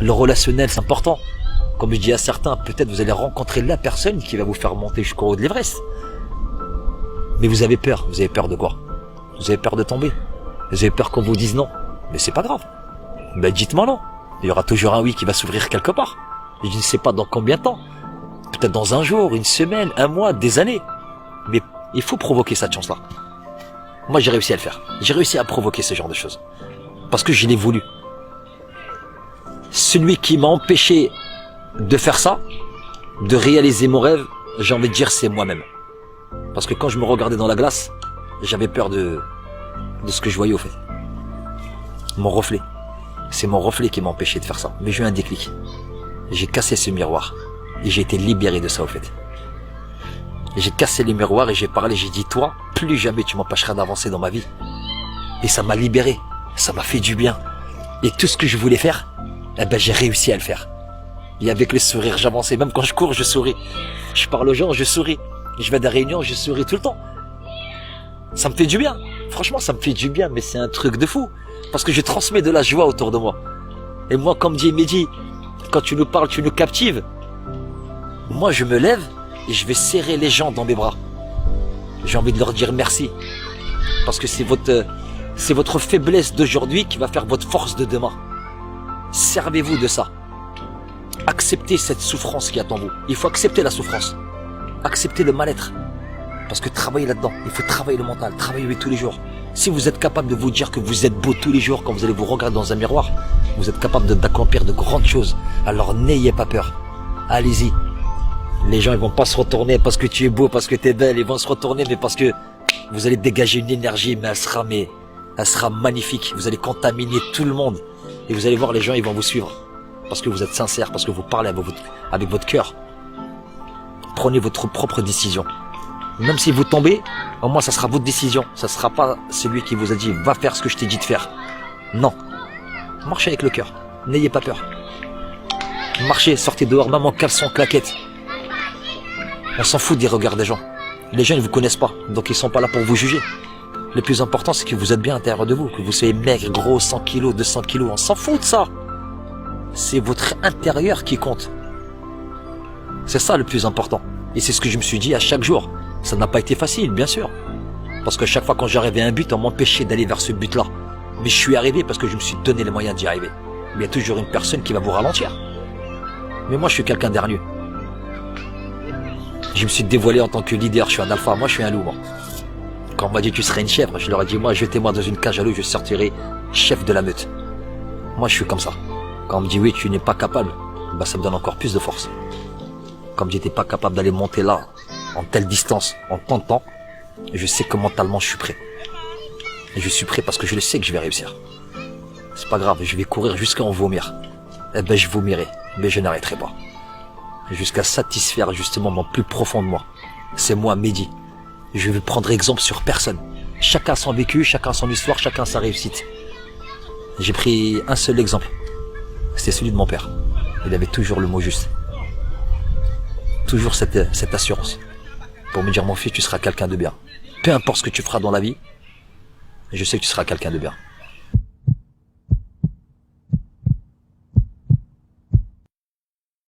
Le relationnel, c'est important. Comme je dis à certains, peut-être vous allez rencontrer la personne qui va vous faire monter jusqu'au haut de l'Everest. Mais vous avez peur. Vous avez peur de quoi? Vous avez peur de tomber. Vous avez peur qu'on vous dise non. Mais c'est pas grave. Ben dites-moi non. Il y aura toujours un oui qui va s'ouvrir quelque part. Et je ne sais pas dans combien de temps. Peut-être dans un jour, une semaine, un mois, des années. Mais il faut provoquer cette chance-là. Moi, j'ai réussi à le faire. J'ai réussi à provoquer ce genre de choses. Parce que je l'ai voulu. Celui qui m'a empêché de faire ça, de réaliser mon rêve, j'ai envie de dire c'est moi-même. Parce que quand je me regardais dans la glace, j'avais peur de ce que je voyais au fait. Mon reflet. C'est mon reflet qui m'a empêché de faire ça. Mais j'ai eu un déclic. J'ai cassé ce miroir. Et j'ai été libéré de ça au fait. Et j'ai cassé les miroirs et j'ai parlé, j'ai dit toi, plus jamais tu m'empêcheras d'avancer dans ma vie. Et ça m'a libéré. Ça m'a fait du bien. Et tout ce que je voulais faire, eh ben j'ai réussi à le faire. Et avec le sourire, j'avançais. Même quand je cours, je souris. Je parle aux gens, je souris. Je vais à des réunions, je souris tout le temps. Ça me fait du bien. Franchement, ça me fait du bien, mais c'est un truc de fou. Parce que je transmets de la joie autour de moi. Et moi, comme dit Mehdi, quand tu nous parles, tu nous captives. Moi, je me lève et je vais serrer les gens dans mes bras. J'ai envie de leur dire merci. Parce que c'est votre faiblesse d'aujourd'hui qui va faire votre force de demain. Servez-vous de ça. Acceptez cette souffrance qui attend vous. Il faut accepter la souffrance. Acceptez le mal-être. Parce que travaillez là-dedans. Il faut travailler le mental. Travaillez tous les jours. Si vous êtes capable de vous dire que vous êtes beau tous les jours quand vous allez vous regarder dans un miroir, vous êtes capable d'accomplir de grandes choses. Alors n'ayez pas peur. Allez-y. Les gens ils vont pas se retourner parce que tu es beau, parce que tu es belle. Ils vont se retourner mais parce que vous allez dégager une énergie, mais elle sera magnifique. Vous allez contaminer tout le monde. Et vous allez voir les gens, ils vont vous suivre. Parce que vous êtes sincère, parce que vous parlez avec votre cœur. Prenez votre propre décision. Même si vous tombez, au moins ça sera votre décision. Ça sera pas celui qui vous a dit va faire ce que je t'ai dit de faire. Non. Marchez avec le cœur. N'ayez pas peur. Marchez, sortez dehors, même en caleçon, claquette. On s'en fout des regards des gens. Les gens ne vous connaissent pas, donc ils sont pas là pour vous juger. Le plus important, c'est que vous êtes bien à l'intérieur de vous, que vous soyez maigre, gros, 100 kilos, 200 kilos. On s'en fout de ça. C'est votre intérieur qui compte. C'est ça le plus important. Et c'est ce que je me suis dit à chaque jour. Ça n'a pas été facile, bien sûr. Parce que chaque fois quand j'arrivais à un but, on m'empêchait d'aller vers ce but-là. Mais je suis arrivé parce que je me suis donné les moyens d'y arriver. Mais il y a toujours une personne qui va vous ralentir. Mais moi, je suis quelqu'un d'hargneux. Je me suis dévoilé en tant que leader. Je suis un alpha. Moi, je suis un loup, moi. Quand on m'a dit tu serais une chèvre, je leur ai dit moi, jetez-moi dans une cage à loup, je sortirai chef de la meute. Moi, je suis comme ça. Quand on me dit oui, tu n'es pas capable, bah ça me donne encore plus de force. Comme j'étais pas capable d'aller monter là, en telle distance, en tant de temps, je sais que mentalement je suis prêt. Et je suis prêt parce que je le sais que je vais réussir. C'est pas grave, je vais courir jusqu'à en vomir. Eh ben je vomirai, mais je n'arrêterai pas. Jusqu'à satisfaire justement mon plus profond de moi. C'est moi, Mehdi. Je vais prendre exemple sur personne. Chacun son vécu, chacun son histoire, chacun sa réussite. J'ai pris un seul exemple. C'était celui de mon père. Il avait toujours le mot juste. Toujours cette assurance. Pour me dire, mon fils, tu seras quelqu'un de bien. Peu importe ce que tu feras dans la vie, je sais que tu seras quelqu'un de bien.